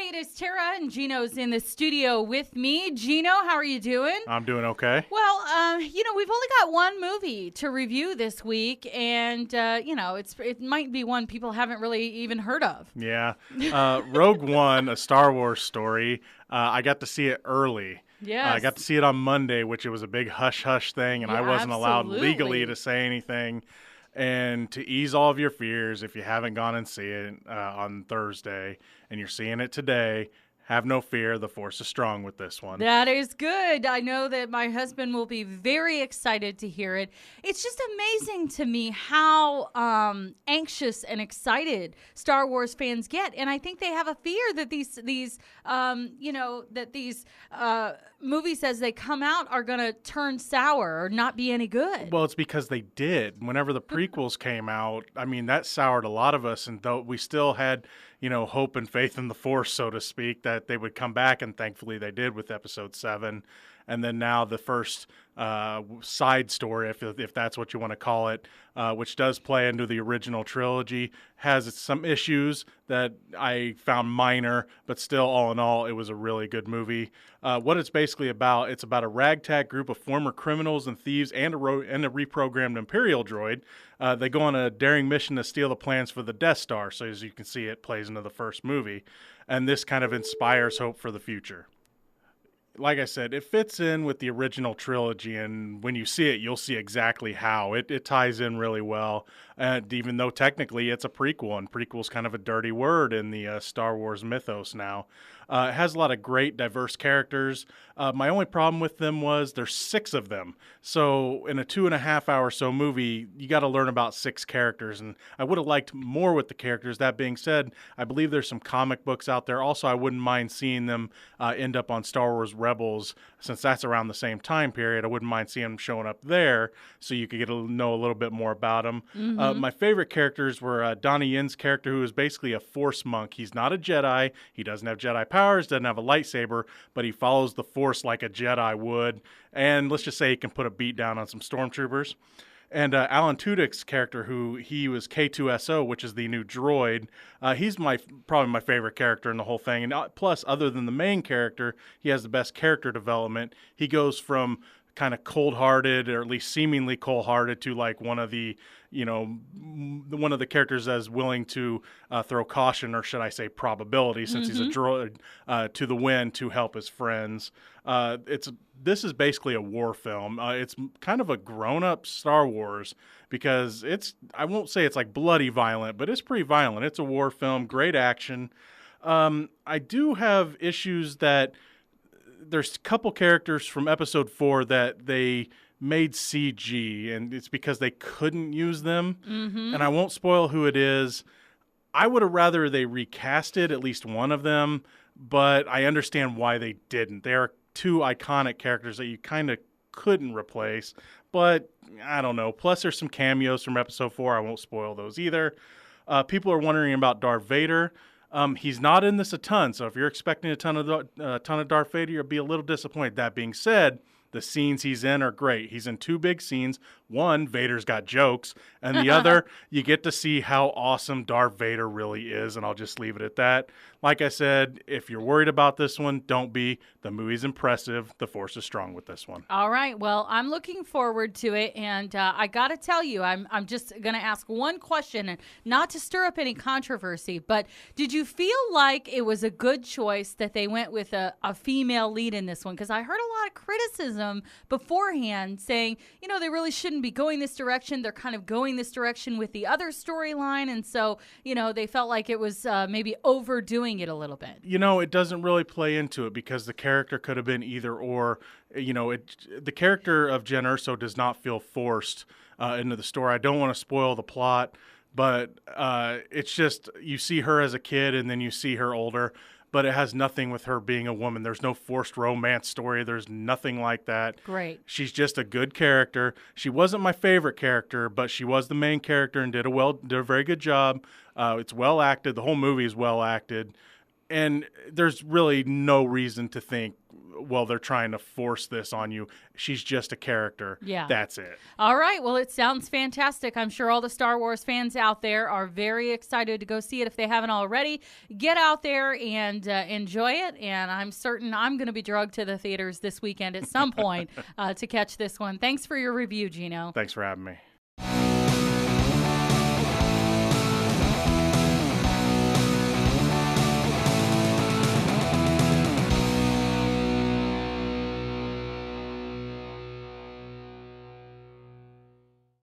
Hi, it is Tara, and Geno's in the studio with me. Geno, how are you doing? I'm doing okay. Well, we've only got one movie to review this week, and, it might be one people haven't really even heard of. Yeah. Rogue One, a Star Wars story. I got to see it early. Yes. I got to see it on Monday, which it was a big hush-hush thing, and Yeah, I wasn't allowed absolutely. legally to say anything. And to ease all of your fears, if you haven't gone and see it on Thursday and you're seeing it today, have no fear. The Force is strong with this one. That is good. I know that my husband will be very excited to hear it. It's just amazing to me how anxious and excited Star Wars fans get, and I think they have a fear that these movies as they come out are going to turn sour or not be any good. Well, it's because they did. Whenever the prequels came out, I mean, that soured a lot of us, and though we still had, hope and faith in the Force, so to speak, that they would come back, and thankfully they did with Episode 7. And then now the first side story, if that's what you want to call it, which does play into the original trilogy, has some issues that I found minor, but still, all in all, it was a really good movie. What it's basically about, it's about a ragtag group of former criminals and thieves and a reprogrammed Imperial droid. They go on a daring mission to steal the plans for the Death Star, so as you can see, it plays into the first movie. And this kind of inspires hope for the future. Like I said, it fits in with the original trilogy, and when you see it, you'll see exactly how. It ties in really well, even though technically it's a prequel, and prequel's kind of a dirty word in the Star Wars mythos now. It has a lot of great, diverse characters. My only problem with them was there's 6 of them. So in a 2.5 hour so movie, you got to learn about 6 characters, and I would have liked more with the characters. That being said, I believe there's some comic books out there. Also, I wouldn't mind seeing them end up on Star Wars Rebels, since that's around the same time period. I wouldn't mind seeing them showing up there, so you could get to know a little bit more about them. Mm-hmm. My favorite characters were Donnie Yen's character, who is basically a Force monk. He's not a Jedi. He doesn't have Jedi powers, doesn't have a lightsaber, but he follows the Force like a Jedi would. And let's just say he can put a beat down on some stormtroopers. And Alan Tudyk's character, who he was K2SO, which is the new droid, he's probably my favorite character in the whole thing. And plus, other than the main character, he has the best character development. He goes from kind of cold-hearted, or at least seemingly cold-hearted, to like one of the characters that's willing to throw caution, or should I say probability, since he's a droid, to the wind to help his friends. This is basically a war film. It's kind of a grown-up Star Wars, because I won't say it's like bloody violent, but it's pretty violent. It's a war film, great action. I do have issues that there's a couple characters from Episode 4 that they made CG, and it's because they couldn't use them. Mm-hmm. And I won't spoil who it is. I would have rather they recasted at least one of them, but I understand why they didn't. They are 2 iconic characters that you kind of couldn't replace, but I don't know. Plus, there's some cameos from Episode 4. I won't spoil those either. People are wondering about Darth Vader. He's not in this a ton, so if you're expecting a ton of Darth Vader, you'll be a little disappointed. That being said, the scenes he's in are great. He's in 2 big scenes. One, Vader's got jokes, and the other, you get to see how awesome Darth Vader really is, and I'll just leave it at that. Like I said, if you're worried about this one, don't be. The movie's impressive. The Force is strong with this one. All right. Well, I'm looking forward to it, and I got to tell you, I'm just going to ask one question, and not to stir up any controversy, but did you feel like it was a good choice that they went with a female lead in this one? Because I heard a lot of criticism beforehand saying, they really shouldn't be going this direction. They're kind of going this direction with the other storyline, and so, they felt like it was maybe overdoing it a little bit. It doesn't really play into it, because the character could have been either or. The character of Jen Erso does not feel forced into the story. I don't want to spoil the plot, but it's just, you see her as a kid and then you see her older, but it has nothing with her being a woman. There's no forced romance story. There's nothing like that. Great. She's just a good character. She wasn't my favorite character, but she was the main character and did a very good job. It's well acted. The whole movie is well acted. And there's really no reason to think, well, they're trying to force this on you. She's just a character. Yeah. That's it. All right. Well, it sounds fantastic. I'm sure all the Star Wars fans out there are very excited to go see it if they haven't already. Get out there and enjoy it. And I'm certain I'm going to be drugged to the theaters this weekend at some point to catch this one. Thanks for your review, Geno. Thanks for having me.